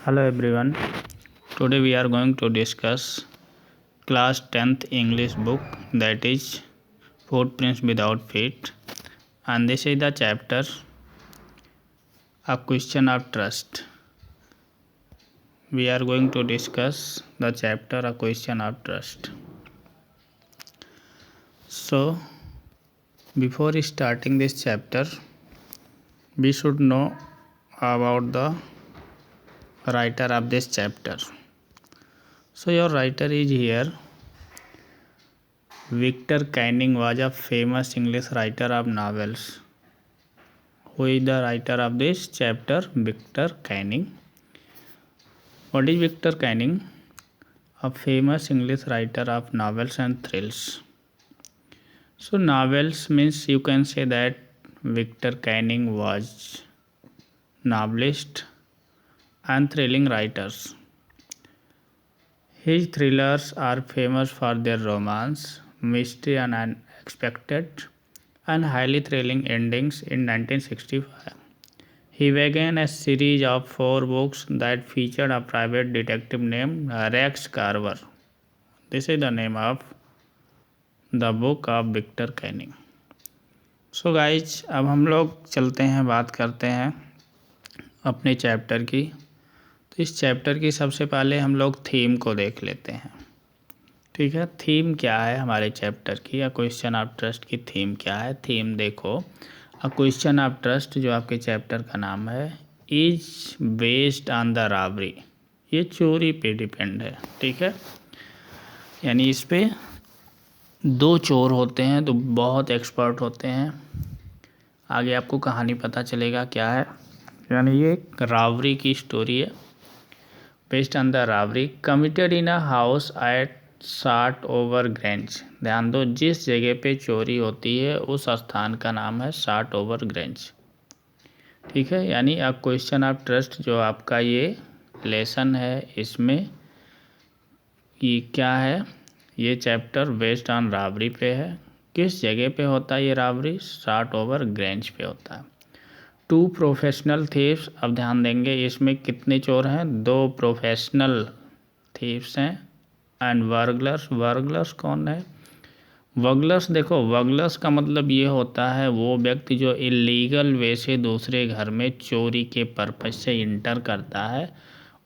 Hello everyone. Today we are going to discuss class 10th English book, that is Footprints Without Feet, and this is the chapter A Question of Trust. We are going to discuss the chapter A Question of Trust. So before starting this chapter, we should know about the writer of this chapter. So your writer is here. Victor Canning was a famous English writer of novels. Who is the writer of this chapter? Victor Canning. What is Victor Canning? A famous English writer of novels and thrills. So novels means you can say that Victor Canning was novelist and thrilling writers. His thrillers are famous for their romance, mystery and unexpected and highly thrilling endings. In 1965, he began a series of 4 books that featured a private detective named Rex Carver. This is the name of the book of Victor Canning. So guys, अब हम लोग चलते हैं, बात करते हैं अपने chapter की। तो इस चैप्टर की सबसे पहले हम लोग थीम को देख लेते हैं। ठीक है, थीम क्या है हमारे चैप्टर की? अ क्वेश्चन ऑफ ट्रस्ट की थीम क्या है? थीम देखो, अ क्वेश्चन ऑफ ट्रस्ट जो आपके चैप्टर का नाम है, is based on the robbery. ये चोरी पे डिपेंड है। ठीक है, यानी इस पे 2 चोर होते हैं, तो बहुत एक्सपर्ट होते हैं। आगे आपको कहानी पता चलेगा क्या है। यानी ये एक रॉबरी की स्टोरी है, based on the robbery committed in a house at Shotover Grange. ध्यान दो, जिस जगह पे चोरी होती है उस स्थान का नाम है शार्ट ओवर ग्रेंज। ठीक है, यानी अ क्वेश्चन ऑफ ट्रस्ट जो आपका ये लेसन है, इसमें ये क्या है? ये चैप्टर बेस्ड ऑन रॉबरी पे है। किस जगह पे होता है ये रॉबरी? शार्ट ओवर ग्रेंज पे होता है। 2 प्रोफेशनल थीव्स, अब ध्यान देंगे इसमें कितने चोर हैं? 2 प्रोफेशनल थीव्स हैं। एंड वर्गलर्स, वर्गलर्स कौन है? वर्गलर्स, देखो वर्गलर्स का मतलब ये होता है वो व्यक्ति जो इलीगल वे से दूसरे घर में चोरी के पर्पज से इंटर करता है,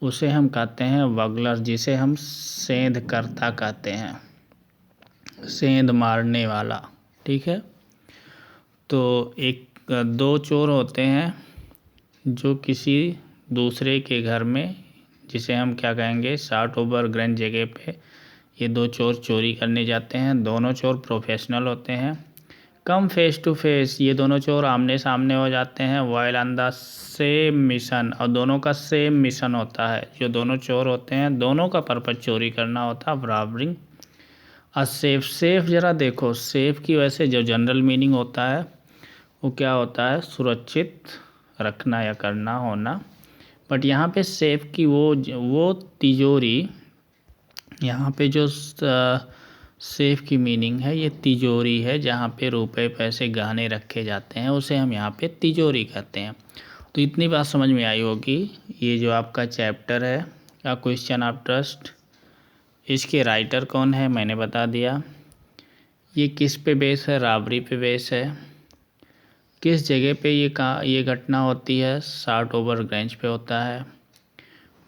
उसे हम कहते हैं वर्गलर्स, जिसे हम सेंधकर्ता कहते हैं, सेंध मारने वाला। ठीक है, तो 2 चोर होते हैं जो किसी दूसरे के घर में, जिसे हम क्या कहेंगे, शार्ट ओवर ग्रेंज जगह पे ये 2 चोर चोरी करने जाते हैं। दोनों चोर प्रोफेशनल होते हैं। कम फेस टू फेस, ये दोनों चोर आमने सामने हो जाते हैं। While on the same mission, और दोनों का सेम मिशन होता है। जो दोनों चोर होते हैं दोनों का पर्पज चोरी करना होता है, रॉबरिंग अ सेफ। सेफ जरा देखो, सेफ की वजह से जो जनरल मीनिंग होता है वो क्या होता है? सुरक्षित रखना या करना होना। बट यहाँ पे सेफ की वो तिजोरी, यहाँ पे जो सेफ की मीनिंग है ये तिजोरी है, जहाँ पे रुपए पैसे गहने रखे जाते हैं, उसे हम यहाँ पे तिजोरी कहते हैं। तो इतनी बात समझ में आई होगी। ये जो आपका चैप्टर है अ क्वेश्चन ऑफ ट्रस्ट, इसके राइटर कौन है मैंने बता दिया। ये किस पे बेस है? रॉबरी पे बेस है। किस जगह पे ये घटना होती है? शार्ट ओवर ग्रेंज पे होता है।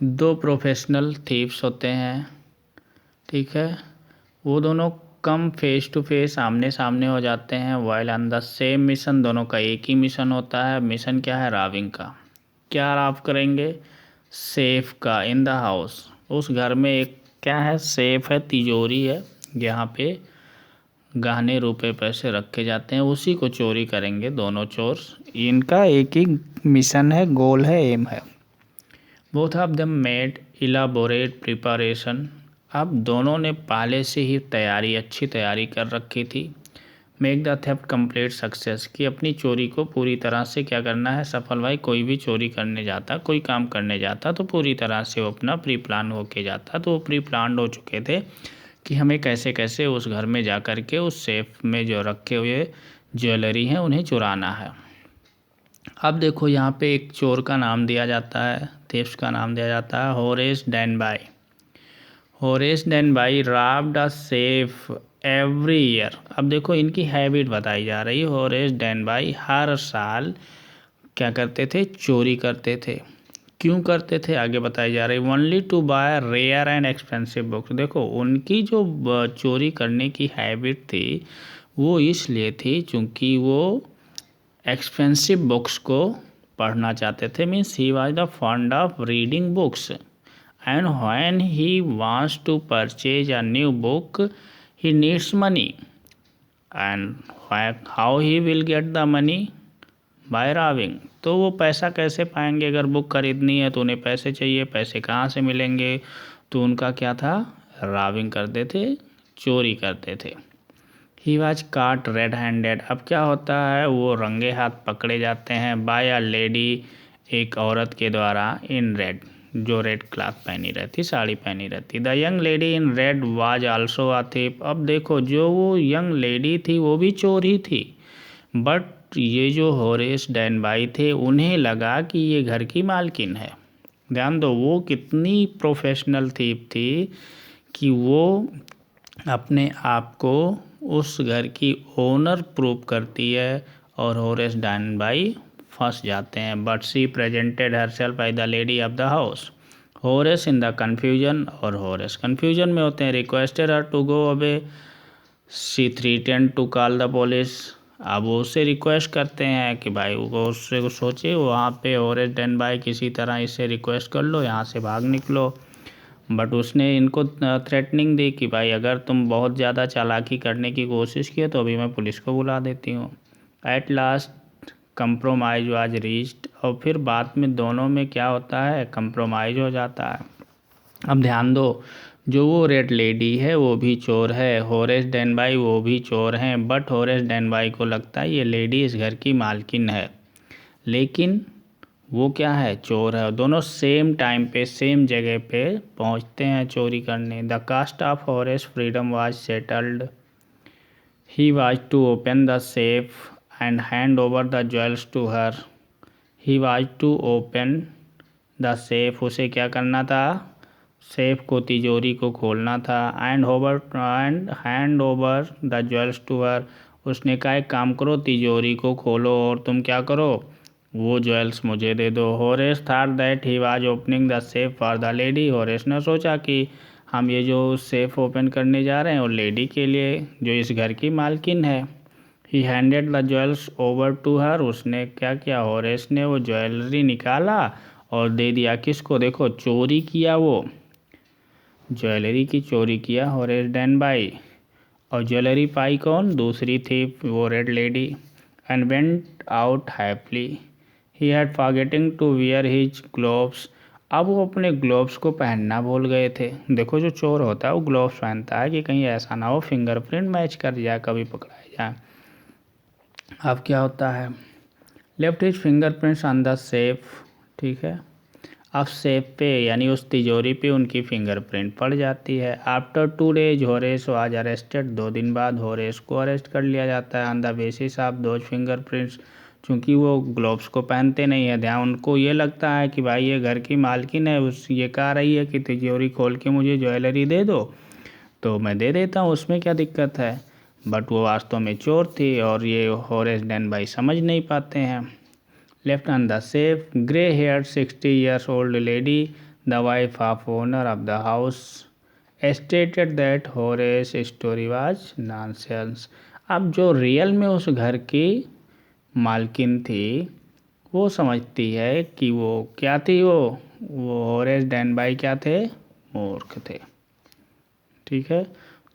2 प्रोफेशनल थीव्स होते हैं। ठीक है, वो दोनों कम फेस टू फेस आमने सामने हो जाते हैं। While on the same mission, दोनों का एक ही मिशन होता है। मिशन क्या है? रॉबिंग का। क्या रॉब करेंगे? सेफ का, इन द हाउस। उस घर में एक क्या है? सेफ है, तिजोरी है, जहाँ पे गहने रुपए पैसे रखे जाते हैं, उसी को चोरी करेंगे दोनों चोर। इनका एक ही मिशन है, गोल है, एम है। Both of them made elaborate preparation, अब दोनों ने पहले से ही अच्छी तैयारी कर रखी थी। Make the theft complete success, कि अपनी चोरी को पूरी तरह से क्या करना है? सफल। भाई कोई भी चोरी करने जाता, कोई काम करने जाता, तो पूरी तरह से वो अपना प्री प्लान होके जाता। तो वो प्री प्लान हो चुके थे कि हमें कैसे कैसे उस घर में जा कर के उस सेफ में जो रखे हुए ज्वेलरी हैं उन्हें चुराना है। अब देखो यहाँ पे एक चोर का नाम दिया जाता है, थीव्स का नाम दिया जाता है Horace Danby. Horace Danby robbed a safe every year. अब देखो इनकी हैबिट बताई जा रही है। होरेस डेनबाई हर साल क्या करते थे, चोरी करते थे। क्यों करते थे आगे बताई जा रही है। Only to buy rare and expensive books. देखो उनकी जो चोरी करने की हैबिट थी वो इसलिए थी चूँकि वो एक्सपेंसिव बुक्स को पढ़ना चाहते थे। Means he was the fond of reading books and when he wants to purchase a new book he needs money and how he will get the money by robbing. तो वो पैसा कैसे पाएंगे, अगर बुक खरीदनी है तो उन्हें पैसे चाहिए, पैसे कहाँ से मिलेंगे। तो उनका क्या था, रॉबिंग करते थे, चोरी करते थे। ही वॉज काट रेड हैंडेड। अब क्या होता है, वो रंगे हाथ पकड़े जाते हैं बाय अ लेडी, एक औरत के द्वारा, इन रेड, जो रेड क्लॉथ पहनी रहती, साड़ी पहनी रहती। The young lady in red was also a thief. अब देखो जो वो यंग लेडी थी वो भी चोर ही थी, बट ये जो होरेस डेनबाई थे उन्हें लगा कि ये घर की मालकिन है। ध्यान दो वो कितनी प्रोफेशनल थीफ थी कि वो अपने आप को उस घर की ओनर प्रूव करती है और होरेस डेनबाई फंस जाते हैं। But she presented herself by the lady of the house. Horace in the confusion, और होरेस कन्फ्यूजन में होते हैं। Requested her to go away, she threatened to call the police. अब वो उससे रिक्वेस्ट करते हैं कि भाई वो उससे सोचे वहाँ पे होरेस डेनबाई किसी तरह इससे रिक्वेस्ट कर लो, यहाँ से भाग निकलो। बट उसने इनको थ्रेटनिंग दी कि भाई अगर तुम बहुत ज़्यादा चालाकी करने की कोशिश की तो अभी मैं पुलिस को बुला देती हूँ। At last compromise was reached, और फिर बाद में दोनों में क्या होता है, कंप्रोमाइज हो जाता है। अब ध्यान दो, जो वो रेड लेडी है वो भी चोर है, होरेस डेनबाई वो भी चोर हैं, बट होरेस डेनबाई को लगता है ये लेडी इस घर की मालकिन है, लेकिन वो क्या है, चोर है। और दोनों सेम टाइम पे सेम जगह पे पहुंचते हैं चोरी करने। The cost of Horace freedom was settled. He was to open the safe and hand over the jewels to her. He was to open the safe, उसे क्या करना था, सेफ को, तिजोरी को खोलना था। And hand over the jewels to her, उसने कहा एक काम करो, तिजोरी को खोलो और तुम क्या करो, वो ज्वेल्स मुझे दे दो। Horace thought that he was opening the safe for the lady. Horace ने सोचा कि हम ये जो सेफ ओपन करने जा रहे हैं और लेडी के लिए जो इस घर की मालकिन है। He handed the jewels over to her, उसने क्या किया, होरेस ने वो ज्वेलरी निकाला और दे दिया किसको, देखो चोरी किया, वो ज्वेलरी की चोरी किया होरेस डेनबाई, और ज्वेलरी पाई कौन, दूसरी थी वो red lady. And went out happily. He had forgetting to wear his gloves. अब वो अपने ग्लोव्स को पहनना भूल गए थे। देखो जो चोर होता है वो ग्लोव्स पहनता है कि कहीं ऐसा ना हो फिंगरप्रिंट मैच कर जाए, कभी पकड़ाया जाए। अब क्या होता है, left his fingerprints on the safe, ठीक है। अब सेफ पे यानी उस तिजोरी पे उनकी फिंगरप्रिंट पड़ जाती है। After 2 days Horace was arrested, 2 दिन बाद होरेस को अरेस्ट कर लिया जाता है on the basis of those fingerprints. चूँकि वो ग्लोव्स को पहनते नहीं है, ध्यान उनको ये लगता है कि भाई ये घर की मालकिन है, उस ये कह रही है कि तिजोरी खोल के मुझे ज्वेलरी दे दो तो मैं दे देता हूँ, उसमें क्या दिक्कत है। बट वो वास्तव में चोर थी और ये होरेस डेनबाई समझ नहीं पाते हैं। Left on the safe, grey-haired 60 years old lady, the wife of owner of the house, stated that Horace story was nonsense. अब जो रियल में उस घर की मालकिन थी वो समझती है कि वो क्या थी, वो होरेस डेनबाई क्या थे, मूर्ख थे, ठीक है।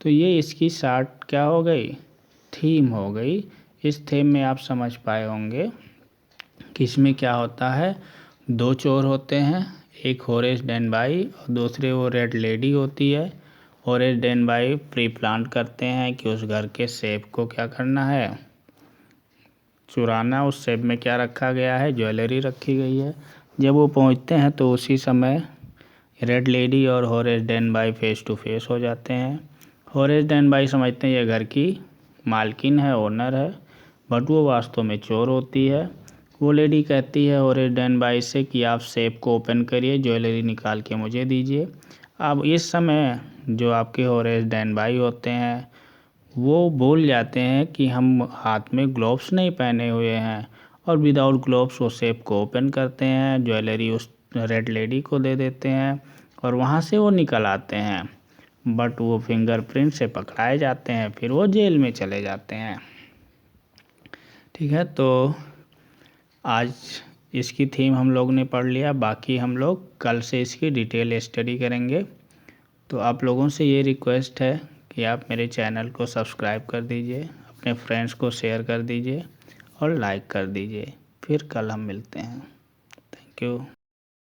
तो ये इसकी शार्ट क्या हो गई, थीम हो गई। इस थीम में आप समझ पाए होंगे कि इसमें क्या होता है, 2 चोर होते हैं, एक होरेस डेनबाई और दूसरे वो रेड लेडी होती है। होरेस डेनबाई प्री प्लान करते हैं कि उस घर के सेफ को क्या करना है, चुराना। उस सेफ में क्या रखा गया है, ज्वेलरी रखी गई है। जब वो पहुंचते हैं तो उसी समय रेड लेडी और होरेस डेनबाई फेस टू फेस हो जाते हैं। होरेस डेनबाई समझते हैं ये घर की मालकिन है, ओनर है, बट वो वास्तव में चोर होती है। वो लेडी कहती है होरेस डेनबाई से कि आप सेफ को ओपन करिए, ज्वेलरी निकाल के मुझे दीजिए। अब इस समय जो आपके होरेस डेनबाई होते हैं वो बोल जाते हैं कि हम हाथ में ग्लोव्स नहीं पहने हुए हैं, और विदाउट ग्लोव्स वो सेफ को ओपन करते हैं, ज्वेलरी उस रेड लेडी को दे देते हैं और वहाँ से वो निकल आते हैं। बट वो फिंगरप्रिंट से पकड़ाए जाते हैं, फिर वो जेल में चले जाते हैं। ठीक है, तो आज इसकी थीम हम लोग ने पढ़ लिया, बाकी हम लोग कल से इसकी डिटेल स्टडी करेंगे। तो आप लोगों से ये रिक्वेस्ट है कि आप मेरे चैनल को सब्सक्राइब कर दीजिए, अपने फ्रेंड्स को शेयर कर दीजिए और लाइक कर दीजिए। फिर कल हम मिलते हैं। Thank you.